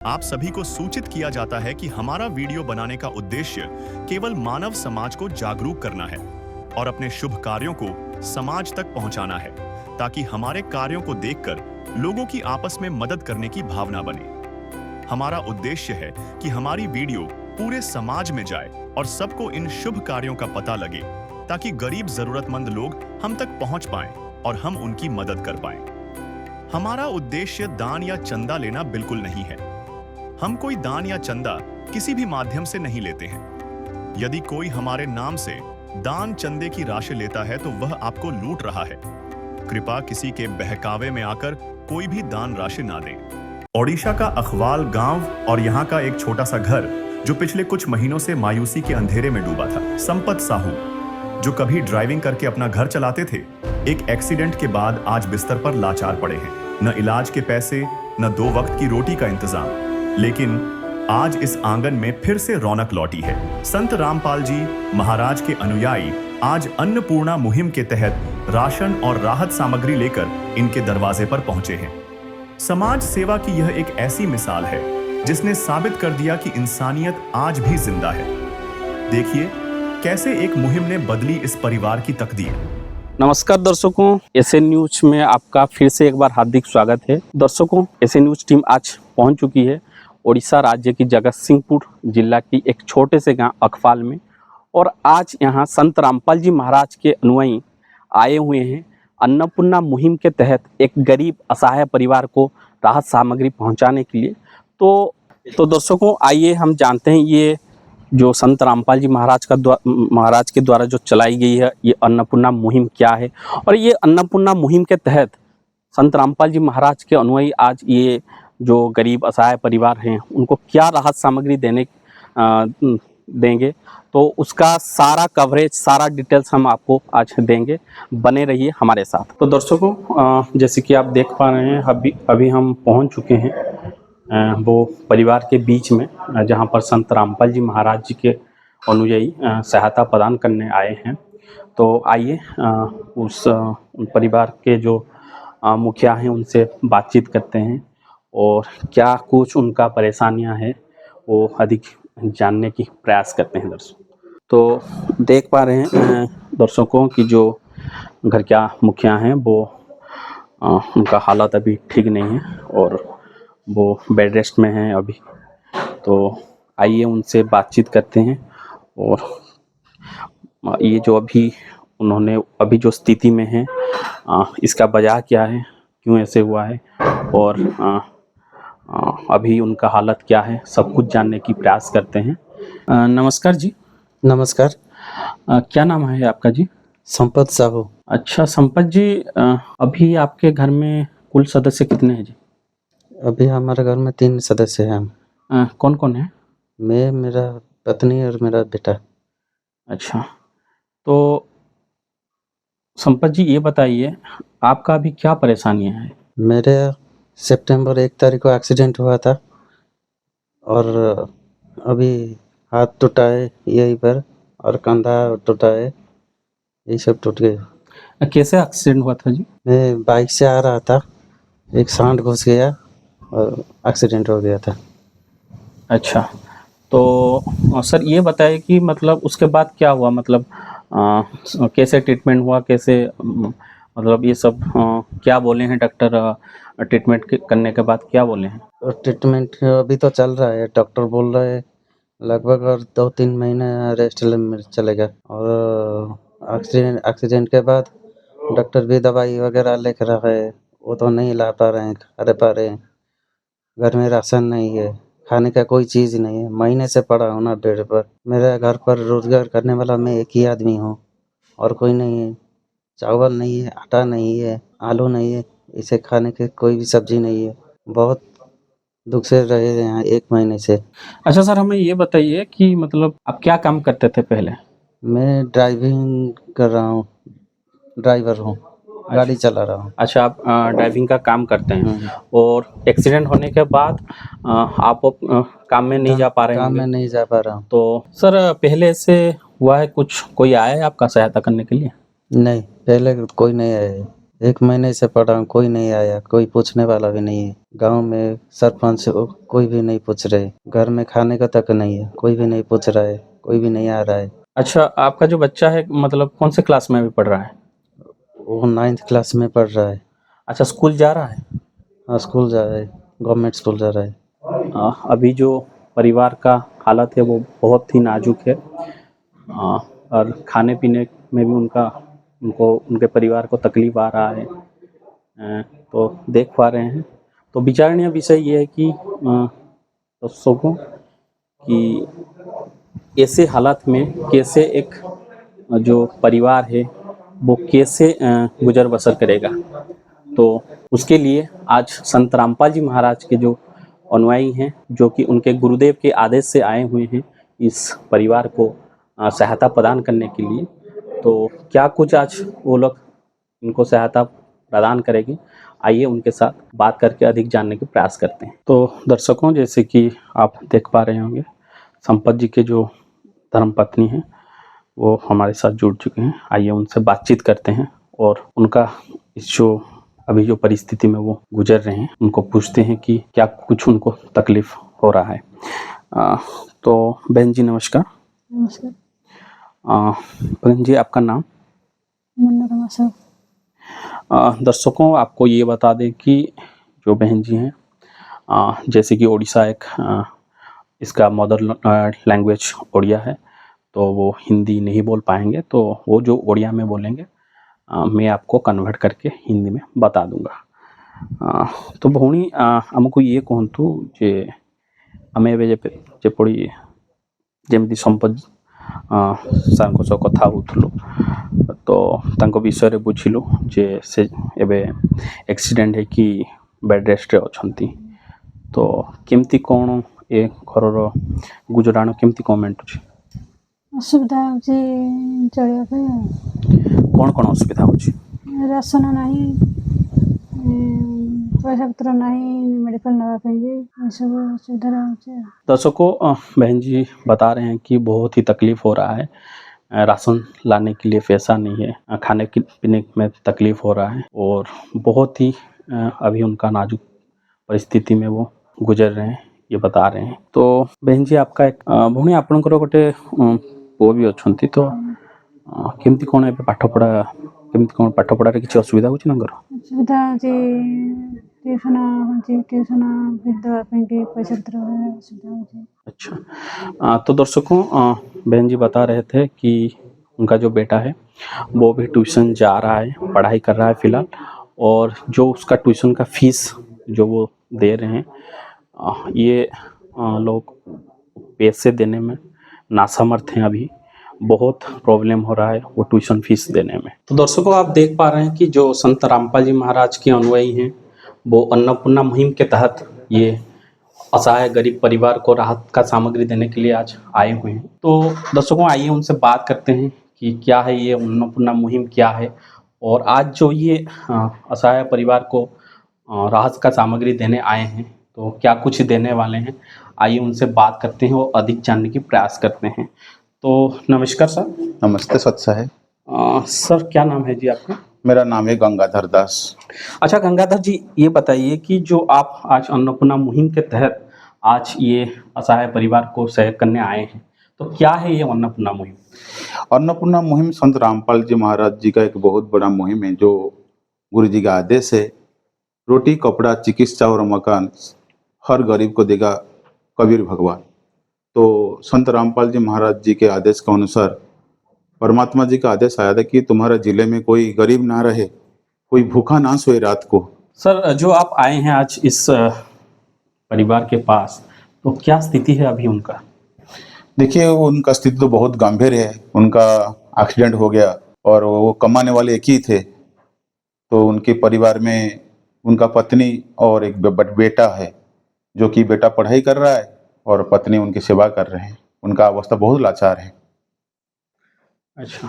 आप सभी को सूचित किया जाता है कि हमारा वीडियो बनाने का उद्देश्य केवल मानव समाज को जागरूक करना है और अपने शुभ कार्यों को समाज तक पहुंचाना है, ताकि हमारे कार्यों को देखकर लोगों की आपस में मदद करने की भावना बने। हमारा उद्देश्य है कि हमारी वीडियो पूरे समाज में जाए और सबको इन शुभ कार्यों का पता लगे, ताकि गरीब जरूरतमंद लोग हम तक पहुंच पाएं और हम उनकी मदद कर पाएं। हमारा उद्देश्य दान या चंदा लेना बिल्कुल नहीं है। हम कोई दान या चंदा किसी भी माध्यम से नहीं लेते हैं। यदि कोई हमारे नाम से दान चंदे की राशि लेता है तो वह आपको लूट रहा है। कृपया किसी के बहकावे में आकर कोई भी दान राशि ना दें। ओडिशा का अखवाल गांव और यहाँ का एक छोटा सा घर जो पिछले कुछ महीनों से मायूसी के अंधेरे में डूबा था। संपत साहू, जो कभी ड्राइविंग करके अपना घर चलाते थे, एक एक्सीडेंट के बाद आज बिस्तर पर लाचार पड़े हैं। न इलाज के पैसे, न 2 वक्त की रोटी का इंतजाम। लेकिन आज इस आंगन में फिर से रौनक लौटी है। संत रामपाल जी महाराज के अनुयायी आज अन्नपूर्णा मुहिम के तहत राशन और राहत सामग्री लेकर इनके दरवाजे पर पहुंचे हैं। समाज सेवा की यह एक ऐसी मिसाल है जिसने साबित कर दिया कि इंसानियत आज भी जिंदा है। देखिए कैसे एक मुहिम ने बदली इस परिवार की तकदीर। नमस्कार दर्शकों, एसएन न्यूज में आपका फिर से एक बार हार्दिक स्वागत है। दर्शकों, एसएन न्यूज टीम आज पहुंच चुकी है ओडिशा राज्य की जगतसिंहपुर जिला की एक छोटे से गांव अखवाल में, और आज यहां संत रामपाल जी महाराज के अनुयायी आए हुए हैं। अन्नपूर्णा मुहिम के तहत एक गरीब असहाय परिवार को राहत सामग्री पहुंचाने के लिए। तो दर्शकों, आइए हम जानते हैं ये जो संत रामपाल जी महाराज के द्वारा जो चलाई गई है ये अन्नपूर्णा मुहिम क्या है, और ये अन्नपूर्णा मुहिम के तहत संत रामपाल जी महाराज के अनुयायी आज ये जो गरीब असहाय परिवार हैं उनको क्या राहत सामग्री देंगे, तो उसका सारा कवरेज, सारा डिटेल्स हम आपको आज देंगे। बने रहिए हमारे साथ। तो दर्शकों, जैसे कि आप देख पा रहे हैं, अभी हम पहुंच चुके हैं वो परिवार के बीच में, जहां पर संत रामपाल जी महाराज जी के अनुयायी सहायता प्रदान करने आए हैं। तो आइए उस परिवार के जो मुखिया हैं उनसे बातचीत करते हैं और क्या कुछ उनका परेशानियां हैं वो अधिक जानने की प्रयास करते हैं। दर्शक तो देख पा रहे हैं दर्शकों की जो घर का मुखिया हैं वो उनका हालत अभी ठीक नहीं है और वो बेड रेस्ट में हैं अभी। तो आइए उनसे बातचीत करते हैं और ये जो उन्होंने अभी जो स्थिति में है इसका वजह क्या है, क्यों ऐसे हुआ है, और अभी उनका हालत क्या है, सब कुछ जानने की प्रयास करते हैं। नमस्कार जी। नमस्कार। क्या नाम है आपका जी? संपत साहू। अच्छा संपत जी, अभी आपके घर में कुल सदस्य कितने हैं जी? अभी हमारे घर में 3 सदस्य हैं। कौन कौन है? मैं, मेरा पत्नी और मेरा बेटा। अच्छा, तो संपत जी ये बताइए आपका अभी क्या परेशानियां हैं? मेरे सितंबर 1 तारीख को एक्सीडेंट हुआ था और अभी हाथ टूटा है यहीं पर और कंधा टूटा है, ये सब टूट गए। कैसे एक्सीडेंट हुआ था जी? मैं बाइक से आ रहा था, एक सांड घुस गया और एक्सीडेंट हो गया था। अच्छा, तो सर ये बताइए कि मतलब उसके बाद क्या हुआ, मतलब कैसे ट्रीटमेंट हुआ, कैसे मतलब ये सब क्या बोले हैं डॉक्टर? ट्रीटमेंट करने के बाद क्या बोले हैं? और ट्रीटमेंट अभी तो चल रहा है, डॉक्टर बोल रहे हैं लगभग और 2-3 महीने रेस्ट में चलेगा। और एक्सीडेंट के बाद डॉक्टर भी दवाई वगैरह लिख रहा है, वो तो नहीं ला पा रहे हैं, पा रहे हैं। घर में राशन नहीं है, खाने का कोई चीज़ नहीं है, महीने से पड़ा हूँ ना बेड पर। मेरे घर पर रोजगार करने वाला मैं एक ही आदमी हूँ और कोई नहीं है। चावल नहीं है, आटा नहीं है, आलू नहीं है, इसे खाने की कोई भी सब्जी नहीं है। बहुत दुख से रहे हैं 1 महीने से। अच्छा सर, हमें ये बताइए कि मतलब आप क्या काम करते थे पहले? मैं ड्राइविंग कर रहा हूँ, ड्राइवर हूँ, गाड़ी चला रहा हूँ। अच्छा, आप ड्राइविंग का काम करते हैं और एक्सीडेंट होने के बाद आप काम में नहीं जा पा रहे हैं? काम में नहीं जा पा रहा हूँ। तो सर पहले से हुआ है कुछ, कोई आया है आपका सहायता करने के लिए? नहीं, पहले कोई नहीं आया है। 1 महीने से पड़ा हूँ, कोई नहीं आया, कोई पूछने वाला भी नहीं है। गांव में सरपंच कोई भी नहीं पूछ रहे, घर में खाने का तक नहीं है, कोई भी नहीं पूछ रहा है, कोई भी नहीं आ रहा है। अच्छा, आपका जो बच्चा है मतलब कौन से क्लास में अभी पढ़ रहा है? वो 9th क्लास में पढ़ रहा है। अच्छा, स्कूल जा रहा है? हाँ, स्कूल जा रहा है, गवर्नमेंट स्कूल जा रहा है। अभी जो परिवार का हालत है वो बहुत ही नाजुक है, और खाने पीने में भी उनको उनके परिवार को तकलीफ आ रहा है। तो देख पा रहे हैं। तो विचारणीय विषय ये है कि दोस्तों को कि ऐसे हालात में कैसे एक जो परिवार है वो कैसे गुजर बसर करेगा। तो उसके लिए आज संत रामपाल जी महाराज के जो अनुयायी हैं, जो कि उनके गुरुदेव के आदेश से आए हुए हैं इस परिवार को सहायता प्रदान करने के लिए, तो क्या कुछ आज वो लोग इनको सहायता प्रदान करेंगे, आइए उनके साथ बात करके अधिक जानने के प्रयास करते हैं। तो दर्शकों, जैसे कि आप देख पा रहे होंगे, संपत जी के जो धर्मपत्नी हैं वो हमारे साथ जुड़ चुके हैं। आइए उनसे बातचीत करते हैं और उनका इस जो अभी जो परिस्थिति में वो गुजर रहे हैं उनको पूछते हैं कि क्या कुछ उनको तकलीफ हो रहा है। तो बहन जी नमस्कार। नमस्कार। बहन जी, आपका नाम? मनोरमा साहब। दर्शकों, आपको ये बता दें कि जो बहन जी हैं, जैसे कि ओडिशा एक इसका मदर लैंग्वेज ओडिया है, तो वो हिंदी नहीं बोल पाएंगे, तो वो जो ओडिया में बोलेंगे मैं आपको कन्वर्ट करके हिंदी में बता दूंगा। तो भौणी आमको ये कहतु जे आमे जेपड़ी जेमती संपत सार सह कथा होथुलु, तो तांको विषय बुझिलु जे से एबे एक्सीडेंट है कि बेड रेस्ट रे अछंती, तो केमती कौन ए घरर गुजराण केमती कौन मेंटुछि? असुविधा होची चलिया पे। कौन कौन असुविधा होछि? राशन नाही, पैसा पत्र नाही, मेडिकल नवा पे सब असुविधा होची। दर्शकों, बहन जी बता रहे हैं कि बहुत ही तकलीफ हो रहा है, राशन लाने के लिए पैसा नहीं है, खाने पीने में तकलीफ हो रहा है और बहुत ही अभी उनका नाजुक परिस्थिति में वो गुजर रहे हैं, ये बता रहे हैं। तो बहन जी, आपका एक भौणी आपणकर गोटे पुओ भी अच्छी, तो केमती कौन ए पाठ पढ़ा केमती कौन पाठ पढ़ा किसी असुविधा होछि ना? असुविधा होची, ट्यूशन होची, ट्यूशन देवा पे के पैसा पत्र असुविधा होची। अच्छा, तो दर्शकों, बहन जी बता रहे थे कि उनका जो बेटा है वो भी ट्यूशन जा रहा है, पढ़ाई कर रहा है फिलहाल, और जो उसका ट्यूशन का फीस जो वो दे रहे हैं, ये लोग पैसे देने में नासमर्थ हैं। अभी बहुत प्रॉब्लम हो रहा है वो ट्यूशन फीस देने में। तो दर्शकों, आप देख पा रहे हैं कि जो संत रामपाल जी महाराज के अनुयायी हैं वो अन्नपूर्णा मुहिम के तहत ये असहाय गरीब परिवार को राहत का सामग्री देने के लिए आज आए हुए हैं। तो दर्शकों, आइए उनसे बात करते हैं कि क्या है ये अन्नपूर्णा मुहिम, क्या है, और आज जो ये असहाय परिवार को राहत का सामग्री देने आए हैं तो क्या कुछ देने वाले हैं। आइए उनसे बात करते हैं और अधिक जानने की प्रयास करते हैं। तो नमस्कार सर। नमस्ते सत साहेब। सर, क्या नाम है जी आपका? मेरा नाम है गंगाधर दास। अच्छा गंगाधर जी, ये बताइए कि जो आप आज अन्नपूर्णा मुहिम के तहत आज ये असहाय परिवार को सहयोग करने आए हैं, तो क्या है ये अन्नपूर्णा मुहिम? अन्नपूर्णा मुहिम संत रामपाल जी महाराज जी का एक बहुत बड़ा मुहिम है, जो गुरु जी का आदेश है। रोटी, कपड़ा, चिकित्सा और मकान हर गरीब को देगा कबीर भगवान। तो संत रामपाल जी महाराज जी के आदेश के अनुसार परमात्मा जी का आदेश आया था कि तुम्हारे जिले में कोई गरीब ना रहे, कोई भूखा ना सोए रात को। सर, जो आप आए हैं आज इस परिवार के पास, तो क्या स्थिति है अभी उनका? देखिए, उनका स्थिति तो बहुत गंभीर है। उनका एक्सीडेंट हो गया और वो कमाने वाले एक ही थे। तो उनके परिवार में उनका पत्नी और एक बेटा है, जो कि बेटा पढ़ाई कर रहा है और पत्नी उनकी सेवा कर रहे हैं। उनका अवस्था बहुत लाचार है। अच्छा,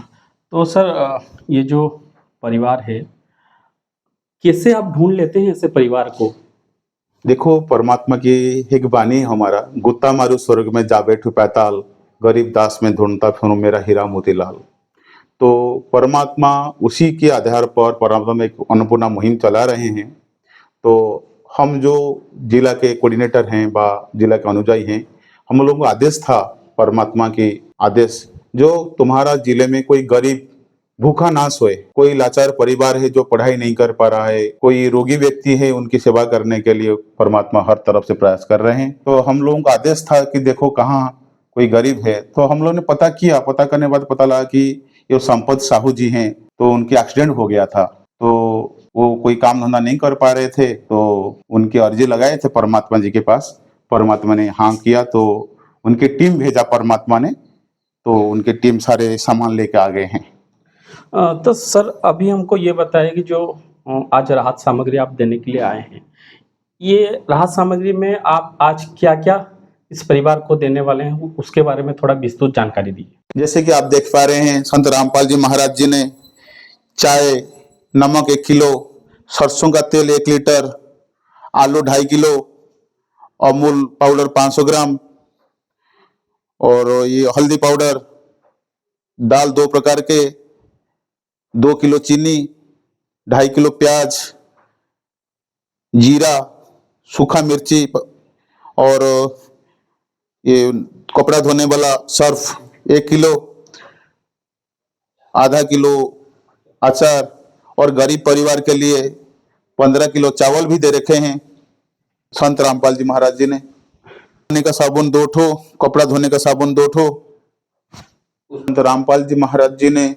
तो सर ये जो परिवार है, कैसे आप ढूंढ लेते हैं ऐसे परिवार को? देखो, परमात्मा की एक बानी है हमारा, गुत्ता मारू स्वर्ग में जा बैठू पैताल, गरीब दास में ढूंढता फिरूं मेरा हीरा मोतीलाल। तो परमात्मा उसी के आधार पर परमात्मा में एक अन्नपूर्णा मुहिम चला रहे हैं। तो हम जो जिला के कोऑर्डिनेटर हैं व जिला के अनुयायी हैं, हम लोगों का आदेश था, परमात्मा के आदेश, जो तुम्हारा जिले में कोई गरीब भूखा ना सोए, कोई लाचार परिवार है जो पढ़ाई नहीं कर पा रहा है, कोई रोगी व्यक्ति है, उनकी सेवा करने के लिए परमात्मा हर तरफ से प्रयास कर रहे हैं। तो हम लोगों का आदेश था कि देखो कहाँ कोई गरीब है। तो हम लोगों ने पता किया, पता करने के बाद पता लगा कि ये संपत साहू जी हैं, तो उनकी एक्सीडेंट हो गया था, तो वो कोई काम धंधा नहीं कर पा रहे थे, तो उनकी अर्जी लगाए थे परमात्मा जी के पास। परमात्मा ने हाँ किया, तो उनकी टीम भेजा परमात्मा ने, तो उनकी टीम सारे सामान लेके आ गए हैं। तो सर अभी हमको ये बताइए कि जो आज राहत सामग्री आप देने के लिए आए हैं, ये राहत सामग्री में आप आज क्या क्या इस परिवार को देने वाले हैं, उसके बारे में थोड़ा विस्तृत जानकारी दीजिए। जैसे कि आप देख पा रहे हैं, संत रामपाल जी महाराज जी ने चाय, नमक 1 किलो, सरसों का तेल 1 लीटर, आलू 2.5 किलो, अमूल पाउडर 500 ग्राम, और ये हल्दी पाउडर, दाल 2 प्रकार के, 2 किलो चीनी, 2.5 किलो प्याज, जीरा, सूखा मिर्ची, और ये कपड़ा धोने वाला सर्फ 1 किलो, आधा किलो अचार, और गरीब परिवार के लिए 15 किलो चावल भी दे रखे हैं संत रामपाल जी महाराज जी ने। धोने का साबुन 2 ठो, कपड़ा धोने का साबुन 2 ठो। संत रामपाल जी महाराज जी ने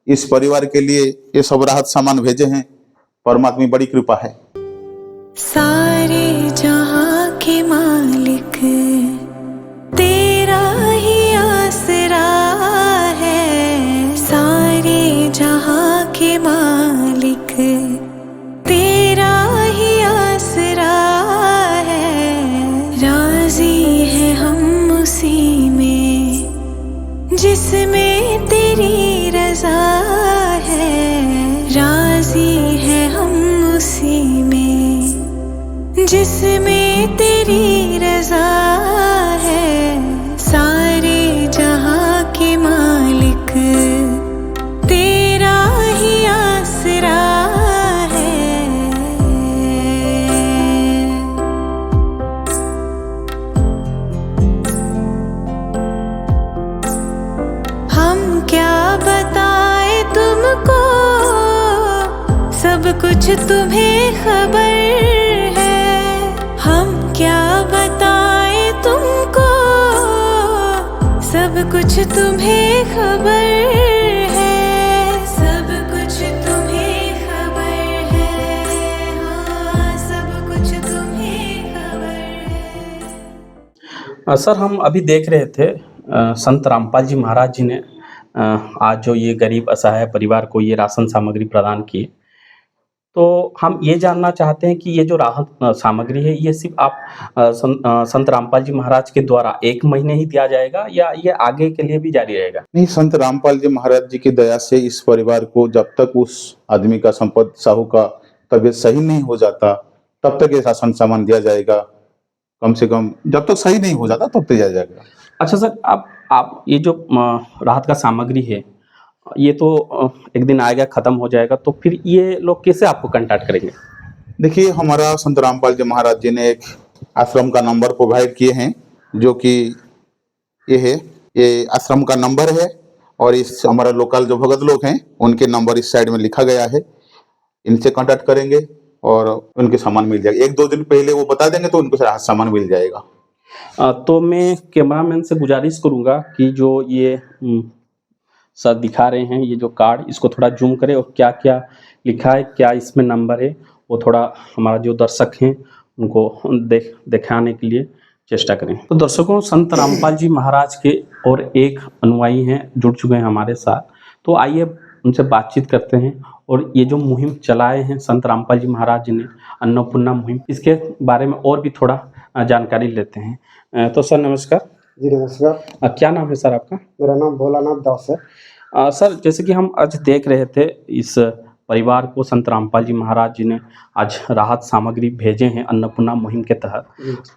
इस परिवार के लिए ये सब राहत सामान भेजे हैं। परमात्मा की बड़ी कृपा है। सारे जहां के मालिक तेरा ही आसरा है, सारे जहां के मालिक तेरा ही आसरा है, राजी है हम उसी में जिसमें तेरी रजा है, राजी है हम उसी में जिसमें तेरी रजा है, सारे जहां के मालिक तेरा ही आसरा है। हम क्या बताए तुमको, सब कुछ तुम्हें खबर है, हम क्या बताए तुमको, सब कुछ तुम्हें खबर है, सब कुछ तुम्हें खबर है, हाँ सब कुछ तुम्हें खबर है। सर हम अभी देख रहे थे संत रामपाल जी महाराज जी ने आज जो ये गरीब असहाय परिवार को ये राशन सामग्री प्रदान की, तो हम ये जानना चाहते हैं कि ये जो राहत सामग्री है, ये सिर्फ आप संत रामपाल जी महाराज के द्वारा 1 महीने ही दिया जाएगा या ये आगे के लिए भी जारी रहेगा? नहीं, संत रामपाल जी महाराज जी की दया से इस परिवार को जब तक उस आदमी का, संपत साहू का तबीयत सही नहीं हो जाता तब तक ये राशन सामान दिया जाएगा। कम से कम जब तक सही नहीं हो जाता तब तक दिया जाएगा। अच्छा सर, आप ये जो राहत का सामग्री है, ये तो एक दिन आएगा, खत्म हो जाएगा, तो फिर ये लोग कैसे आपको कांटेक्ट करेंगे? देखिए, हमारा संत रामपाल जी महाराज जी ने एक आश्रम का नंबर प्रोवाइड किए हैं, जो कि ये है, ये आश्रम का नंबर है, और इस हमारा लोकल जो भगत लोग हैं उनके नंबर इस साइड में लिखा गया है। इनसे कांटेक्ट करेंगे और उनके सामान मिल जाएगा। 1-2 दिन पहले वो बता देंगे तो उनको सामान मिल जाएगा। तो मैं कैमरामैन से गुजारिश करूंगा कि जो ये सर दिखा रहे हैं, ये जो कार्ड, इसको थोड़ा जूम करें और क्या क्या लिखा है, क्या इसमें नंबर है, वो थोड़ा हमारा जो दर्शक हैं उनको दिखाने के लिए चेष्टा करें। तो दर्शकों, संत रामपाल जी महाराज के और एक अनुयायी हैं जुड़ चुके हैं हमारे साथ, तो आइए उनसे बातचीत करते हैं और ये जो मुहिम चलाए हैं संत रामपाल जी महाराज जी ने, अन्नपूर्णा मुहिम, इसके बारे में और भी थोड़ा जानकारी लेते हैं। तो सर नमस्कार। जी नमस्कार। क्या नाम है सर आपका? मेरा नाम भोलानाथ दास है। सर, जैसे कि हम आज देख रहे थे, इस परिवार को संत रामपाल जी महाराज जी ने आज राहत सामग्री भेजे हैं अन्नपूर्णा मुहिम के तहत।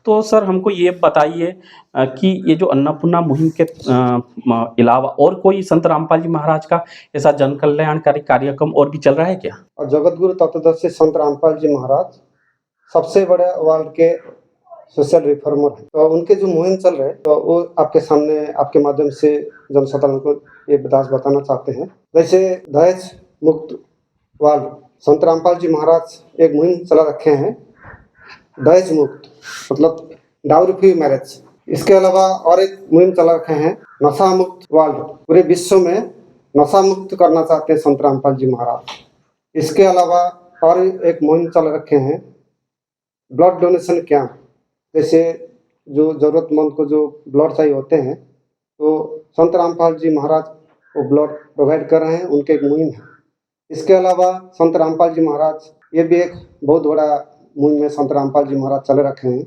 तो सर हमको ये बताइए कि ये जो अन्नपूर्णा मुहिम के अलावा और कोई संत रामपाल जी महाराज का ऐसा जन कल्याणकारी कार्यक्रम और भी चल रहा है क्या? और जगत गुरु तत्वदर्शी संत रामपाल जी महाराज सबसे बड़े वर्ल्ड के सोशल रिफॉर्मर हैं। तो उनके जो मुहिम चल रहे हैं तो वो आपके सामने आपके माध्यम से जनसाधारण को ये बताना चाहते हैं। जैसे दहेज मुक्त वर्ल्ड संत रामपाल जी महाराज एक मुहिम चला रखे हैं, दहेज मुक्त मतलब डाउरी फ्री मैरिज। इसके अलावा और एक मुहिम चला रखे हैं नशा मुक्त वर्ल्ड, पूरे विश्व में नशा मुक्त करना चाहते हैं संत रामपाल जी महाराज। इसके अलावा और एक मुहिम चला रखे हैं ब्लड डोनेशन कैंप। जैसे जो जरूरतमंद को जो ब्लड चाहिए होते हैं तो संत रामपाल जी महाराज वो ब्लड प्रोवाइड कर रहे हैं, उनके एक मुहिम है। इसके अलावा संत रामपाल जी महाराज ये भी एक बहुत बड़ा मुहिम में संत रामपाल जी महाराज चले रखे हैं।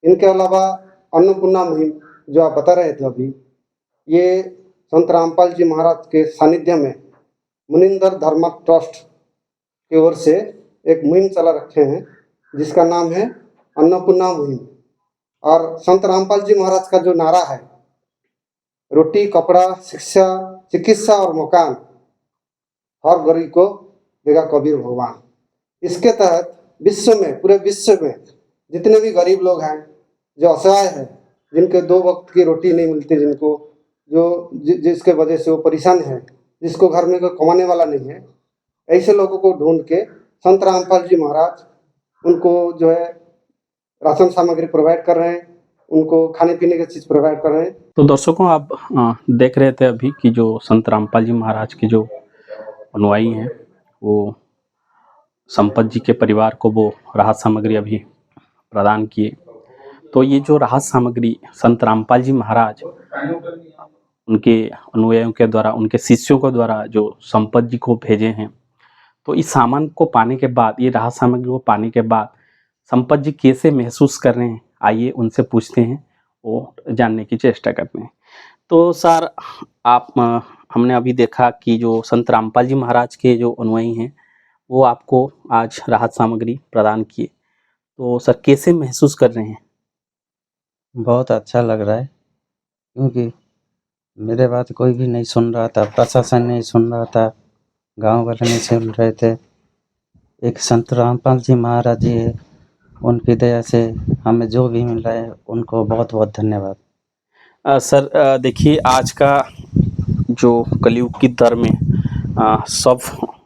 इनके अलावा अन्नपूर्णा मुहिम जो आप बता रहे थे अभी, ये संत रामपाल जी महाराज के सानिध्य में मुनिंदर धर्म ट्रस्ट की ओर से एक मुहिम चला रखे हैं जिसका नाम है अन्नपूर्णा मुहिम। और संत रामपाल जी महाराज का जो नारा है रोटी कपड़ा शिक्षा चिकित्सा और मकान हर गरीब को देगा कबीर भगवान। इसके तहत विश्व में पूरे विश्व में जितने भी गरीब लोग हैं जो असहाय हैं, जिनके 2 वक्त की रोटी नहीं मिलती, जिनको जिसके वजह से वो परेशान है, जिसको घर में कोई कमाने वाला नहीं है, ऐसे लोगों को ढूंढ के संत रामपाल जी महाराज उनको जो है राशन सामग्री प्रोवाइड कर रहे हैं, उनको खाने पीने की चीज़ प्रोवाइड कर रहे हैं। तो दर्शकों आप देख रहे थे अभी कि जो संत रामपाल जी महाराज के जो अनुयायी हैं वो संपत जी के परिवार को वो राहत सामग्री अभी प्रदान किए। तो ये जो राहत सामग्री संत रामपाल जी महाराज उनके अनुयायियों के द्वारा, उनके शिष्यों के द्वारा जो संपत जी को भेजे हैं, तो इस सामान को पाने के बाद, ये राहत सामग्री को पाने के बाद संपत जी कैसे महसूस कर रहे हैं, आइए उनसे पूछते हैं, वो जानने की चेष्टा करते हैं। तो सर आप हमने अभी देखा कि जो संत रामपाल जी महाराज के जो अनुयायी हैं वो आपको आज राहत सामग्री प्रदान किए, तो सर कैसे महसूस कर रहे हैं? बहुत अच्छा लग रहा है क्योंकि मेरे बात कोई भी नहीं सुन रहा था, प्रशासन नहीं सुन रहा था, गांव वाले नहीं सुन रहे थे। एक संत रामपाल जी महाराज जी है, उनकी दया से हमें जो भी मिल रहा है उनको बहुत बहुत धन्यवाद। सर देखिए आज का जो कलयुग की दौर में सब,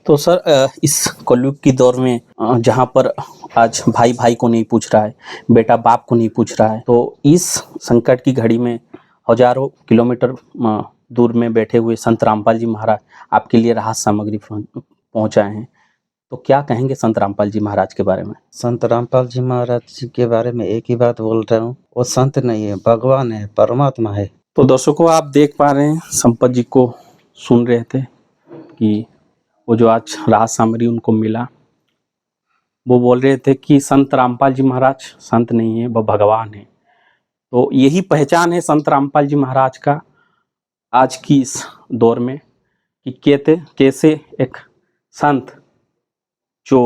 तो सर इस कलयुग की दौर में जहाँ पर आज भाई भाई को नहीं पूछ रहा है, बेटा बाप को नहीं पूछ रहा है, तो इस संकट की घड़ी में हजारों किलोमीटर दूर में बैठे हुए संत रामपाल जी महाराज आपके लिए राहत सामग्री पहुंचाए हैं, तो क्या कहेंगे संत रामपाल जी महाराज के बारे में? संत रामपाल जी महाराज जी के बारे में एक ही बात बोल रहा हूँ, वो संत नहीं है, भगवान है, परमात्मा है। तो दर्शकों आप देख पा रहे हैं, संपत जी को सुन रहे थे कि वो जो आज राहत सामग्री उनको मिला, वो बोल रहे थे कि संत रामपाल जी महाराज संत नहीं है, वह भगवान है। तो यही पहचान है संत रामपाल जी महाराज का आज की इस दौर में कि कैसे एक संत जो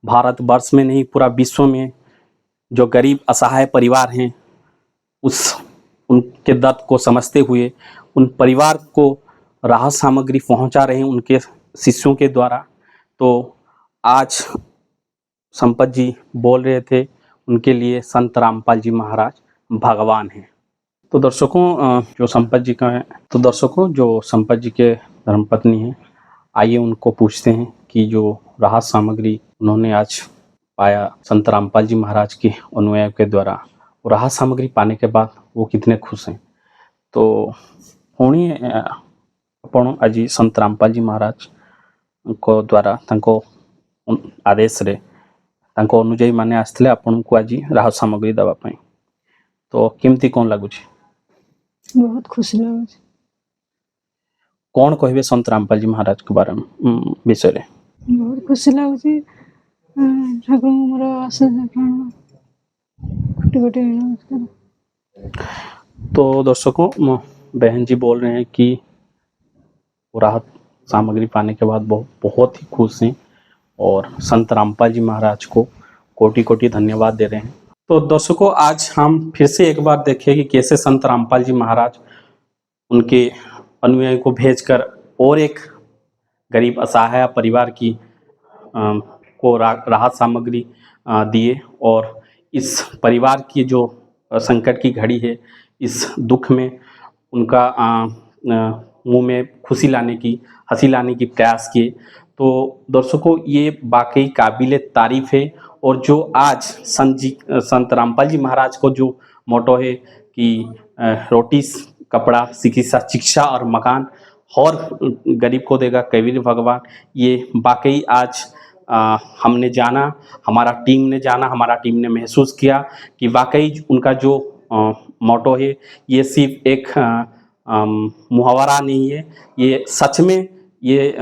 भारतवर्ष में नहीं पूरा विश्व में जो गरीब असहाय परिवार हैं उनके दर्द को समझते हुए उन परिवार को राहत सामग्री पहुंचा रहे हैं उनके शिष्यों के द्वारा। तो आज संपत जी बोल रहे थे उनके लिए संत रामपाल जी महाराज भगवान हैं। तो दर्शकों जो संपत जी का है, तो दर्शकों जो संपत जी के धर्मपत्नी हैं, आइए उनको पूछते हैं कि जो राहत सामग्री उन्होंने आज पाया संत रामपाल जी महाराज के अनुयायियों के द्वारा, वो राहत सामग्री पाने के बाद वो कितने खुश हैं। तो पुणी आपण आज संत रामपाल जी महाराज को द्वारा तांको आदेश रे तांको अनुयायी माने आसथिले आपण को आज राहत सामग्री देवा पई, तो केमती कोन लागुची? बहुत खुशी लाଗୁଛି। कौन कहबे संत रामपाल जी महाराज के बारे में विषय रे? बहुत खुशी लाଗୁଛି। ठाकुर मोर आशीष कोटि कोटि नमस्कार। तो दर्शकों बहन जी बोल रहे हैं कि वो राहत सामग्री पाने के बाद बहुत ही खुश हैं और संत रामपाल जी महाराज को कोटि कोटि धन्यवाद दे रहे हैं। तो दर्शकों आज हम फिर से एक बार देखें कि कैसे संत रामपाल जी महाराज उनके अनुयायी को भेजकर और एक गरीब असहाय परिवार की को राहत सामग्री दिए और इस परिवार की जो संकट की घड़ी है, इस दुख में उनका मुंह में खुशी लाने की, हंसी लाने की प्रयास किए। तो दर्शकों, ये वाकई काबिल तारीफ है। और जो आज संत रामपाल जी महाराज को जो मोटो है कि रोटी कपड़ा चिकित्सा शिक्षा और मकान और गरीब को देगा कबीर भगवान, ये वाकई आज हमने जाना, हमारा टीम ने महसूस किया कि वाकई उनका जो मोटो है ये सिर्फ एक मुहावरा नहीं है, ये सच में ये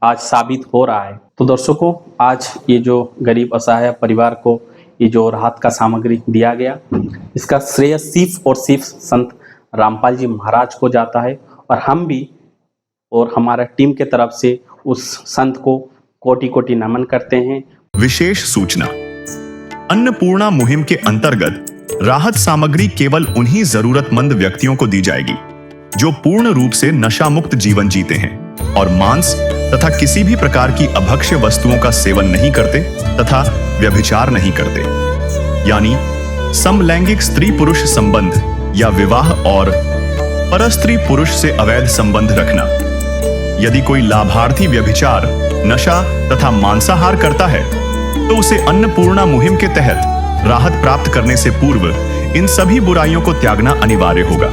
आज साबित हो रहा है। तो दर्शकों, आज ये जो गरीब असहाय परिवार को ये जो राहत का सामग्री दिया गया, इसका श्रेय सिर्फ और सिर्फ संत रामपाल जी महाराज को जाता है। और हम भी और हमारा टीम के तरफ से उस संत को कोटि कोटि नमन करते हैं। विशेष सूचना, अन्नपूर्णा मुहिम के अंतर्गत राहत सामग्री केवल उन्हीं जरूरतमंद व्यक्तियों को दी जाएगी जो पूर्ण रूप से नशा मुक्त जीवन जीते हैं और मांस तथा किसी भी प्रकार की अभक्ष्य वस्तुओं का सेवन नहीं करते तथा व्यभिचार नहीं करते, यानी समलैंगिक स्त्री पुरुष संबंध या विवाह और परस्त्री पुरुष से अवैध संबंध रखना। यदि कोई लाभार्थी व्यभिचार, नशा तथा मांसाहार करता है तो उसे अन्नपूर्णा मुहिम के तहत राहत प्राप्त करने से पूर्व इन सभी बुराइयों को त्यागना अनिवार्य होगा।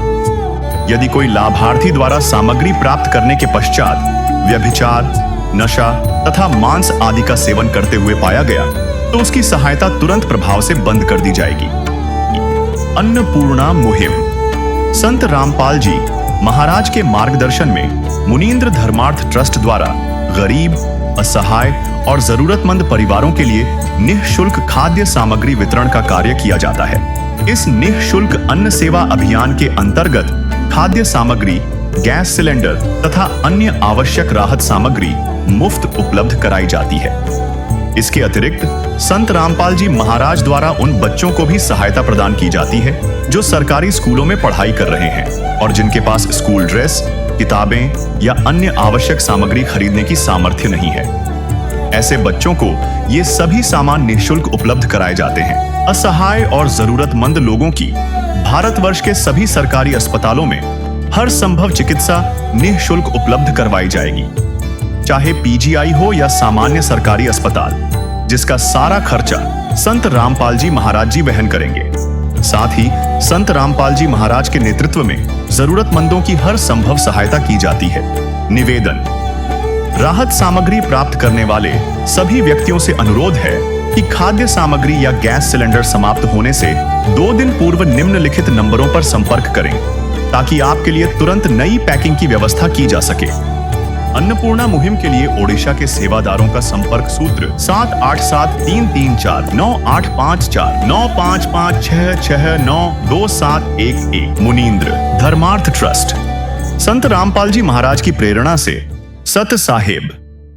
यदि कोई लाभार्थी द्वारा सामग्री प्राप्त करने के पश्चात व्यभिचार, नशा तथा मांस आदि का सेवन करते हुए पाया गया तो उसकी सहायता तुरंत प्रभाव से बंद कर दी जाएगी। अन्नपूर्णा मुहिम संत रामपाल जी महाराज के मार्गदर्शन में मुनींद्र धर्मार्थ ट्रस्ट द्वारा गरीब, असहाय और जरूरतमंद परिवारों के लिए निःशुल्क खाद्य सामग्री वितरण का कार्य किया जाता है। इस निःशुल्क अन्न सेवा अभियान के अंतर्गत खाद्य सामग्री, गैस सिलेंडर तथा अन्य आवश्यक राहत सामग्री मुफ्त उपलब्ध कराई जाती है। इसके अतिरिक्त संत रामपाल जी महाराज द्वारा उन बच्चों को भी सहायता प्रदान की जाती है जो सरकारी स्कूलों में पढ़ाई कर रहे हैं और जिनके पास स्कूल ड्रेस, किताबें या अन्य आवश्यक सामग्री खरीदने की सामर्थ्य नहीं है। ऐसे बच्चों को ये सभी सामान निःशुल्क उपलब्ध कराए जाते हैं। असहाय और जरूरतमंद लोगों की भारतवर्ष के सभी सरकारी अस्पतालों में हर संभव चिकित्सा निःशुल्क उपलब्ध करवाई जाएगी, चाहे पीजीआई हो या सामान्य सरकारी अस्पताल, जिसका सारा खर्चा संत रामपाल जी महाराज जी वहन करेंगे। साथ ही संत रामपाल जी महाराज के नेतृत्व में जरूरतमंदों की हर संभव सहायता की जाती है। निवेदन, राहत सामग्री प्राप्त करने वाले सभी व्यक्तियों से अनुरोध है कि खाद्य सामग्री या गैस सिलेंडर समाप्त होने से 2 दिन पूर्व निम्नलिखित नंबरों पर संपर्क करें ताकि आपके लिए तुरंत नई पैकिंग की व्यवस्था की जा सके। अन्नपूर्णा मुहिम के लिए ओडिशा के सेवादारों का संपर्क सूत्र 787334985496692711 मुनींद्र धर्मार्थ ट्रस्ट। संत रामपाल जी महाराज की प्रेरणा से सत साहेब।